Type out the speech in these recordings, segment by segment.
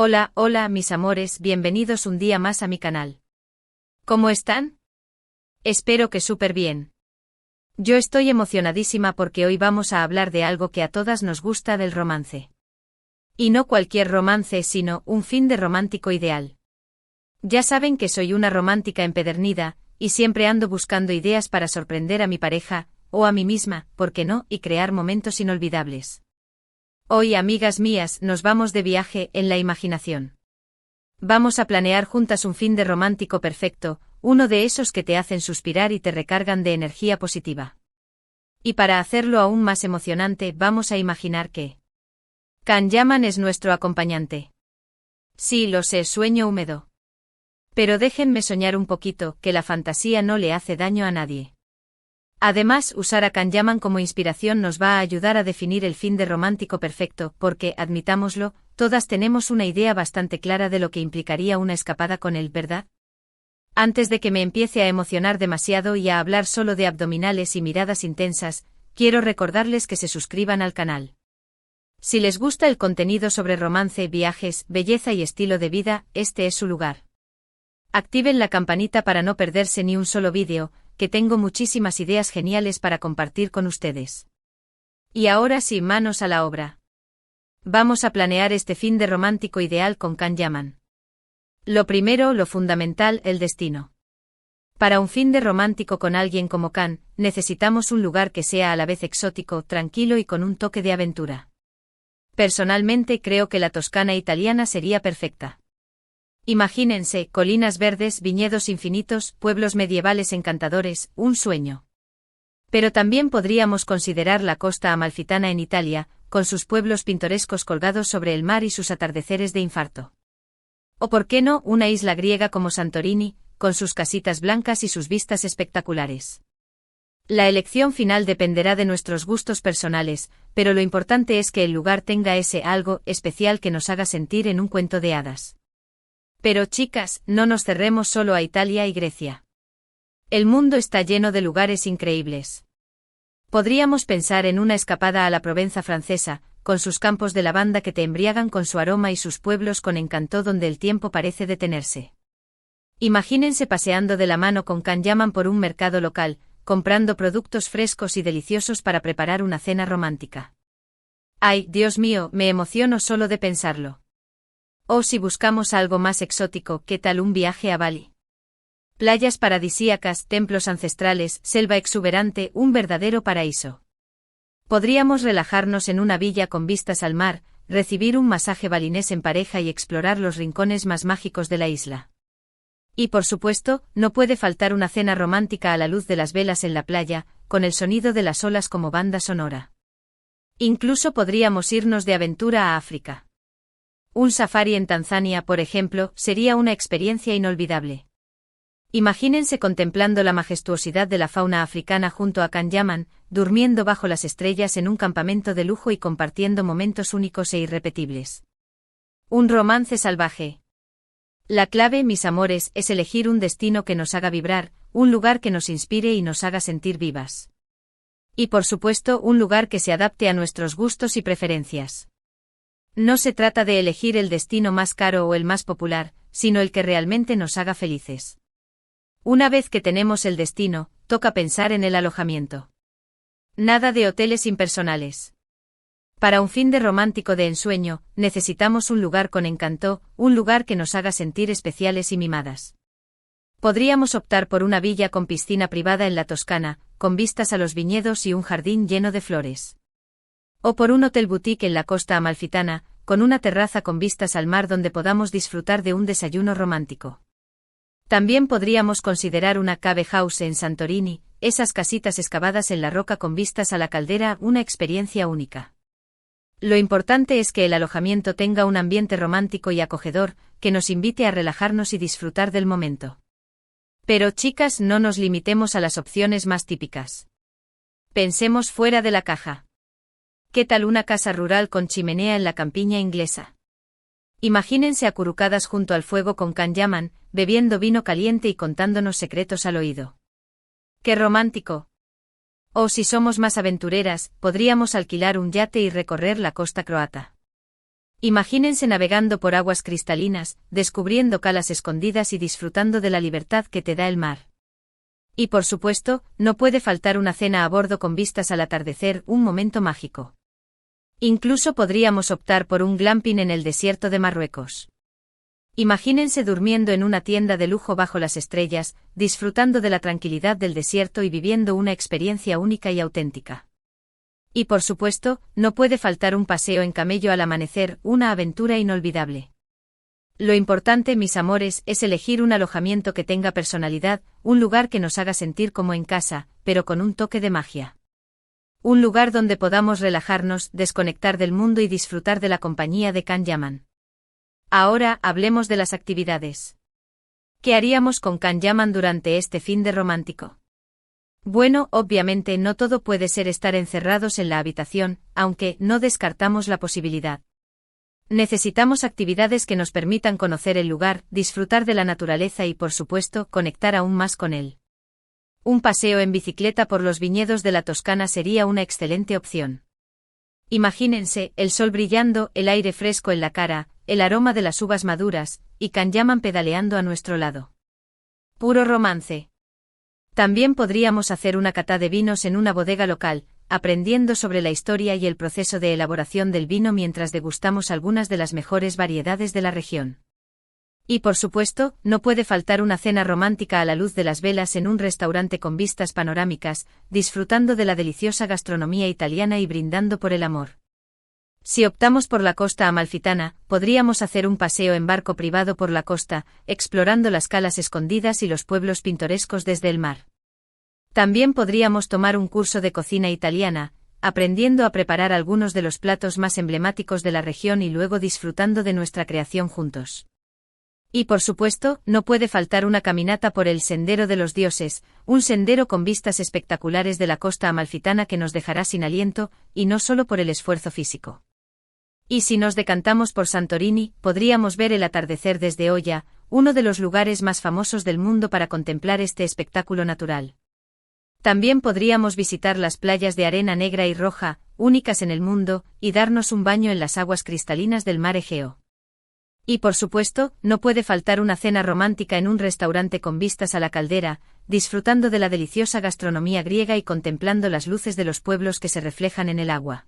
Hola, hola mis amores, bienvenidos un día más a mi canal. ¿Cómo están? Espero que súper bien. Yo estoy emocionadísima porque hoy vamos a hablar de algo que a todas nos gusta del romance. Y no cualquier romance, sino un fin de romántico ideal. Ya saben que soy una romántica empedernida, y siempre ando buscando ideas para sorprender a mi pareja, o a mí misma, ¿por qué no?, y crear momentos inolvidables. Hoy, amigas mías, nos vamos de viaje en la imaginación. Vamos a planear juntas un fin de romántico perfecto, uno de esos que te hacen suspirar y te recargan de energía positiva. Y para hacerlo aún más emocionante, vamos a imaginar que Can Yaman es nuestro acompañante. Sí, lo sé, sueño húmedo. Pero déjenme soñar un poquito, que la fantasía no le hace daño a nadie. Además, usar a Can Yaman como inspiración nos va a ayudar a definir el fin de romántico perfecto, porque, admitámoslo, todas tenemos una idea bastante clara de lo que implicaría una escapada con él, ¿verdad? Antes de que me empiece a emocionar demasiado y a hablar solo de abdominales y miradas intensas, quiero recordarles que se suscriban al canal. Si les gusta el contenido sobre romance, viajes, belleza y estilo de vida, este es su lugar. Activen la campanita para no perderse ni un solo vídeo, que tengo muchísimas ideas geniales para compartir con ustedes. Y ahora sí, manos a la obra. Vamos a planear este fin de romántico ideal con Can Yaman. Lo primero, lo fundamental, el destino. Para un fin de romántico con alguien como Can, necesitamos un lugar que sea a la vez exótico, tranquilo y con un toque de aventura. Personalmente creo que la Toscana italiana sería perfecta. Imagínense, colinas verdes, viñedos infinitos, pueblos medievales encantadores, un sueño. Pero también podríamos considerar la costa amalfitana en Italia, con sus pueblos pintorescos colgados sobre el mar y sus atardeceres de infarto. O por qué no, una isla griega como Santorini, con sus casitas blancas y sus vistas espectaculares. La elección final dependerá de nuestros gustos personales, pero lo importante es que el lugar tenga ese algo especial que nos haga sentir en un cuento de hadas. Pero chicas, no nos cerremos solo a Italia y Grecia. El mundo está lleno de lugares increíbles. Podríamos pensar en una escapada a la Provenza francesa, con sus campos de lavanda que te embriagan con su aroma y sus pueblos con encanto donde el tiempo parece detenerse. Imagínense paseando de la mano con Can Yaman por un mercado local, comprando productos frescos y deliciosos para preparar una cena romántica. Ay, Dios mío, me emociono solo de pensarlo. O si buscamos algo más exótico, ¿qué tal un viaje a Bali? Playas paradisíacas, templos ancestrales, selva exuberante, un verdadero paraíso. Podríamos relajarnos en una villa con vistas al mar, recibir un masaje balinés en pareja y explorar los rincones más mágicos de la isla. Y por supuesto, no puede faltar una cena romántica a la luz de las velas en la playa, con el sonido de las olas como banda sonora. Incluso podríamos irnos de aventura a África. Un safari en Tanzania, por ejemplo, sería una experiencia inolvidable. Imagínense contemplando la majestuosidad de la fauna africana junto a Can Yaman, durmiendo bajo las estrellas en un campamento de lujo y compartiendo momentos únicos e irrepetibles. Un romance salvaje. La clave, mis amores, es elegir un destino que nos haga vibrar, un lugar que nos inspire y nos haga sentir vivas. Y por supuesto, un lugar que se adapte a nuestros gustos y preferencias. No se trata de elegir el destino más caro o el más popular, sino el que realmente nos haga felices. Una vez que tenemos el destino, toca pensar en el alojamiento. Nada de hoteles impersonales. Para un fin de romántico de ensueño, necesitamos un lugar con encanto, un lugar que nos haga sentir especiales y mimadas. Podríamos optar por una villa con piscina privada en la Toscana, con vistas a los viñedos y un jardín lleno de flores. O por un hotel boutique en la costa amalfitana, con una terraza con vistas al mar donde podamos disfrutar de un desayuno romántico. También podríamos considerar una cave house en Santorini, esas casitas excavadas en la roca con vistas a la caldera, una experiencia única. Lo importante es que el alojamiento tenga un ambiente romántico y acogedor, que nos invite a relajarnos y disfrutar del momento. Pero chicas, no nos limitemos a las opciones más típicas. Pensemos fuera de la caja. ¿Qué tal una casa rural con chimenea en la campiña inglesa? Imagínense acurrucadas junto al fuego con Can Yaman, bebiendo vino caliente y contándonos secretos al oído. ¡Qué romántico! O si somos más aventureras, podríamos alquilar un yate y recorrer la costa croata. Imagínense navegando por aguas cristalinas, descubriendo calas escondidas y disfrutando de la libertad que te da el mar. Y por supuesto, no puede faltar una cena a bordo con vistas al atardecer, un momento mágico. Incluso podríamos optar por un glamping en el desierto de Marruecos. Imagínense durmiendo en una tienda de lujo bajo las estrellas, disfrutando de la tranquilidad del desierto y viviendo una experiencia única y auténtica. Y por supuesto, no puede faltar un paseo en camello al amanecer, una aventura inolvidable. Lo importante, mis amores, es elegir un alojamiento que tenga personalidad, un lugar que nos haga sentir como en casa, pero con un toque de magia. Un lugar donde podamos relajarnos, desconectar del mundo y disfrutar de la compañía de Can Yaman. Ahora, hablemos de las actividades. ¿Qué haríamos con Can Yaman durante este fin de romántico? Bueno, obviamente no todo puede ser estar encerrados en la habitación, aunque no descartamos la posibilidad. Necesitamos actividades que nos permitan conocer el lugar, disfrutar de la naturaleza y, por supuesto, conectar aún más con él. Un paseo en bicicleta por los viñedos de la Toscana sería una excelente opción. Imagínense, el sol brillando, el aire fresco en la cara, el aroma de las uvas maduras, y Can Yaman pedaleando a nuestro lado. Puro romance. También podríamos hacer una cata de vinos en una bodega local, aprendiendo sobre la historia y el proceso de elaboración del vino mientras degustamos algunas de las mejores variedades de la región. Y por supuesto, no puede faltar una cena romántica a la luz de las velas en un restaurante con vistas panorámicas, disfrutando de la deliciosa gastronomía italiana y brindando por el amor. Si optamos por la costa amalfitana, podríamos hacer un paseo en barco privado por la costa, explorando las calas escondidas y los pueblos pintorescos desde el mar. También podríamos tomar un curso de cocina italiana, aprendiendo a preparar algunos de los platos más emblemáticos de la región y luego disfrutando de nuestra creación juntos. Y por supuesto, no puede faltar una caminata por el Sendero de los Dioses, un sendero con vistas espectaculares de la costa amalfitana que nos dejará sin aliento, y no solo por el esfuerzo físico. Y si nos decantamos por Santorini, podríamos ver el atardecer desde Oya, uno de los lugares más famosos del mundo para contemplar este espectáculo natural. También podríamos visitar las playas de arena negra y roja, únicas en el mundo, y darnos un baño en las aguas cristalinas del mar Egeo. Y por supuesto, no puede faltar una cena romántica en un restaurante con vistas a la caldera, disfrutando de la deliciosa gastronomía griega y contemplando las luces de los pueblos que se reflejan en el agua.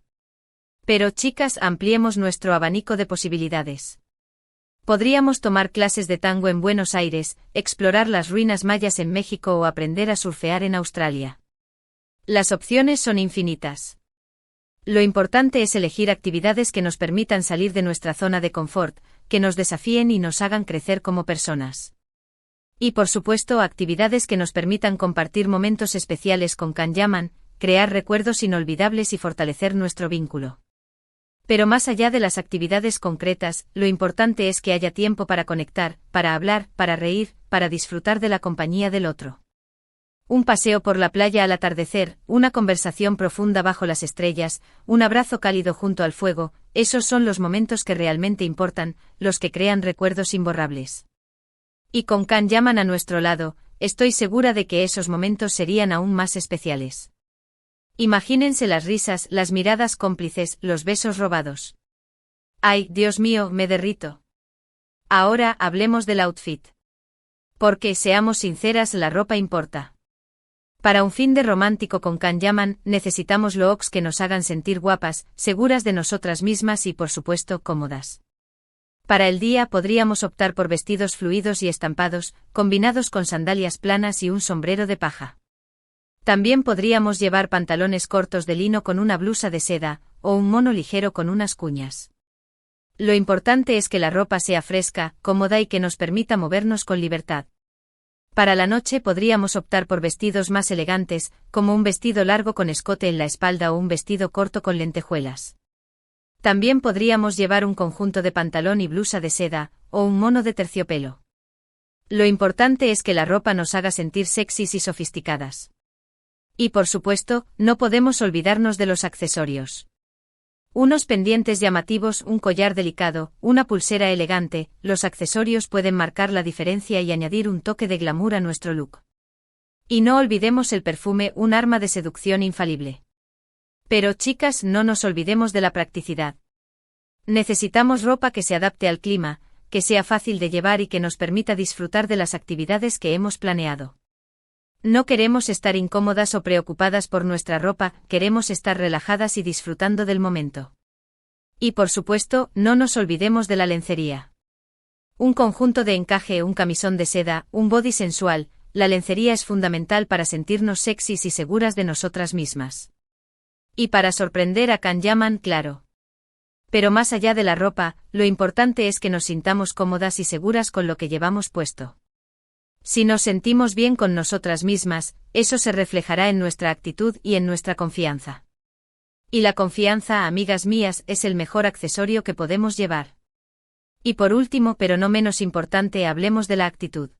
Pero chicas, ampliemos nuestro abanico de posibilidades. Podríamos tomar clases de tango en Buenos Aires, explorar las ruinas mayas en México o aprender a surfear en Australia. Las opciones son infinitas. Lo importante es elegir actividades que nos permitan salir de nuestra zona de confort, que nos desafíen y nos hagan crecer como personas. Y por supuesto, actividades que nos permitan compartir momentos especiales con Can Yaman, crear recuerdos inolvidables y fortalecer nuestro vínculo. Pero más allá de las actividades concretas, lo importante es que haya tiempo para conectar, para hablar, para reír, para disfrutar de la compañía del otro. Un paseo por la playa al atardecer, una conversación profunda bajo las estrellas, un abrazo cálido junto al fuego, esos son los momentos que realmente importan, los que crean recuerdos imborrables. Y con Can Yaman a nuestro lado, estoy segura de que esos momentos serían aún más especiales. Imagínense las risas, las miradas cómplices, los besos robados. ¡Ay, Dios mío, me derrito! Ahora hablemos del outfit. Porque, seamos sinceras, la ropa importa. Para un fin de romántico con Can Yaman, necesitamos looks que nos hagan sentir guapas, seguras de nosotras mismas y, por supuesto, cómodas. Para el día podríamos optar por vestidos fluidos y estampados, combinados con sandalias planas y un sombrero de paja. También podríamos llevar pantalones cortos de lino con una blusa de seda, o un mono ligero con unas cuñas. Lo importante es que la ropa sea fresca, cómoda y que nos permita movernos con libertad. Para la noche podríamos optar por vestidos más elegantes, como un vestido largo con escote en la espalda o un vestido corto con lentejuelas. También podríamos llevar un conjunto de pantalón y blusa de seda, o un mono de terciopelo. Lo importante es que la ropa nos haga sentir sexys y sofisticadas. Y por supuesto, no podemos olvidarnos de los accesorios. Unos pendientes llamativos, un collar delicado, una pulsera elegante, los accesorios pueden marcar la diferencia y añadir un toque de glamour a nuestro look. Y no olvidemos el perfume, un arma de seducción infalible. Pero chicas, no nos olvidemos de la practicidad. Necesitamos ropa que se adapte al clima, que sea fácil de llevar y que nos permita disfrutar de las actividades que hemos planeado. No queremos estar incómodas o preocupadas por nuestra ropa, queremos estar relajadas y disfrutando del momento. Y por supuesto, no nos olvidemos de la lencería. Un conjunto de encaje, un camisón de seda, un body sensual, la lencería es fundamental para sentirnos sexys y seguras de nosotras mismas. Y para sorprender a Kanyaman, claro. Pero más allá de la ropa, lo importante es que nos sintamos cómodas y seguras con lo que llevamos puesto. Si nos sentimos bien con nosotras mismas, eso se reflejará en nuestra actitud y en nuestra confianza. Y la confianza, amigas mías, es el mejor accesorio que podemos llevar. Y por último, pero no menos importante, hablemos de la actitud.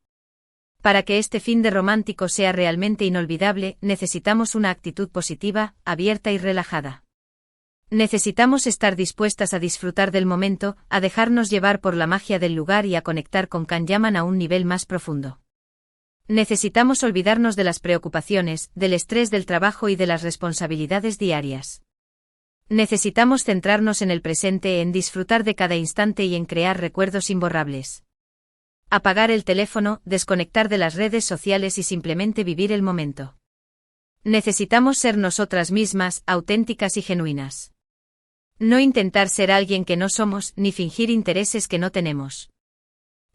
Para que este fin de romántico sea realmente inolvidable, necesitamos una actitud positiva, abierta y relajada. Necesitamos estar dispuestas a disfrutar del momento, a dejarnos llevar por la magia del lugar y a conectar con Kanyaman a un nivel más profundo. Necesitamos olvidarnos de las preocupaciones, del estrés del trabajo y de las responsabilidades diarias. Necesitamos centrarnos en el presente, en disfrutar de cada instante y en crear recuerdos imborrables. Apagar el teléfono, desconectar de las redes sociales y simplemente vivir el momento. Necesitamos ser nosotras mismas, auténticas y genuinas. No intentar ser alguien que no somos, ni fingir intereses que no tenemos.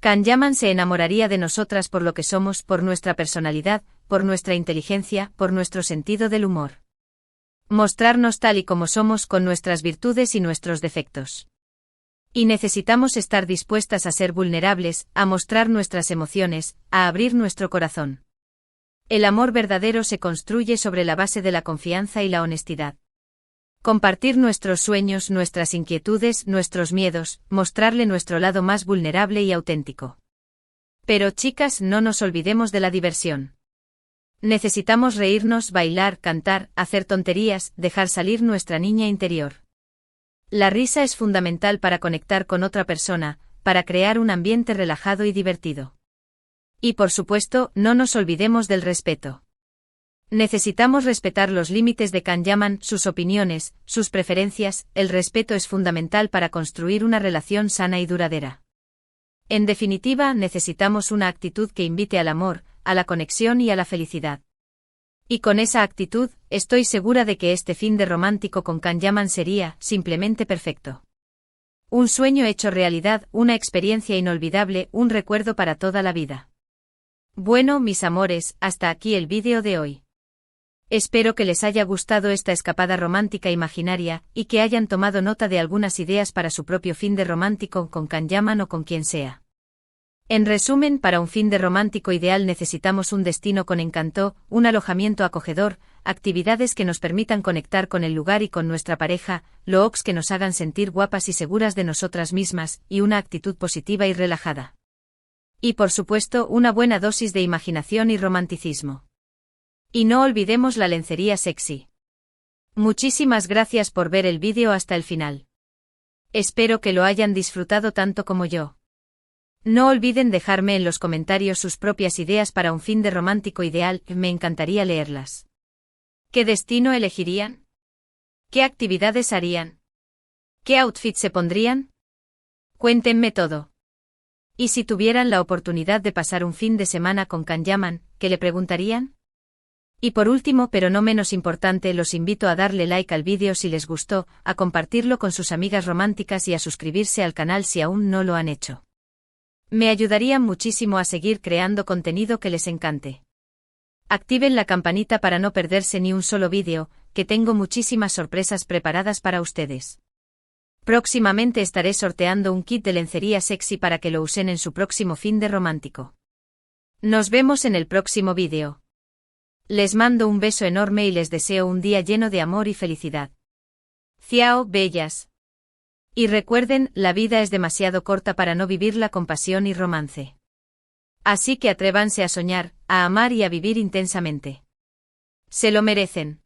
Kanyaman se enamoraría de nosotras por lo que somos, por nuestra personalidad, por nuestra inteligencia, por nuestro sentido del humor. Mostrarnos tal y como somos con nuestras virtudes y nuestros defectos. Y necesitamos estar dispuestas a ser vulnerables, a mostrar nuestras emociones, a abrir nuestro corazón. El amor verdadero se construye sobre la base de la confianza y la honestidad. Compartir nuestros sueños, nuestras inquietudes, nuestros miedos, mostrarle nuestro lado más vulnerable y auténtico. Pero chicas, no nos olvidemos de la diversión. Necesitamos reírnos, bailar, cantar, hacer tonterías, dejar salir nuestra niña interior. La risa es fundamental para conectar con otra persona, para crear un ambiente relajado y divertido. Y por supuesto, no nos olvidemos del respeto. Necesitamos respetar los límites de Kanyaman, sus opiniones, sus preferencias, el respeto es fundamental para construir una relación sana y duradera. En definitiva, necesitamos una actitud que invite al amor, a la conexión y a la felicidad. Y con esa actitud, estoy segura de que este fin de romántico con Kanyaman sería, simplemente perfecto. Un sueño hecho realidad, una experiencia inolvidable, un recuerdo para toda la vida. Bueno, mis amores, hasta aquí el vídeo de hoy. Espero que les haya gustado esta escapada romántica imaginaria, y que hayan tomado nota de algunas ideas para su propio fin de romántico con Kanyaman o con quien sea. En resumen, para un fin de romántico ideal necesitamos un destino con encanto, un alojamiento acogedor, actividades que nos permitan conectar con el lugar y con nuestra pareja, looks que nos hagan sentir guapas y seguras de nosotras mismas, y una actitud positiva y relajada. Y por supuesto, una buena dosis de imaginación y romanticismo. Y no olvidemos la lencería sexy. Muchísimas gracias por ver el vídeo hasta el final. Espero que lo hayan disfrutado tanto como yo. No olviden dejarme en los comentarios sus propias ideas para un fin de romántico ideal, me encantaría leerlas. ¿Qué destino elegirían? ¿Qué actividades harían? ¿Qué outfit se pondrían? Cuéntenme todo. Y si tuvieran la oportunidad de pasar un fin de semana con Kanyaman, ¿qué le preguntarían? Y por último, pero no menos importante, los invito a darle like al vídeo si les gustó, a compartirlo con sus amigas románticas y a suscribirse al canal si aún no lo han hecho. Me ayudarían muchísimo a seguir creando contenido que les encante. Activen la campanita para no perderse ni un solo vídeo, que tengo muchísimas sorpresas preparadas para ustedes. Próximamente estaré sorteando un kit de lencería sexy para que lo usen en su próximo fin de romántico. Nos vemos en el próximo vídeo. Les mando un beso enorme y les deseo un día lleno de amor y felicidad. Ciao, bellas. Y recuerden, la vida es demasiado corta para no vivirla con pasión y romance. Así que atrévanse a soñar, a amar y a vivir intensamente. Se lo merecen.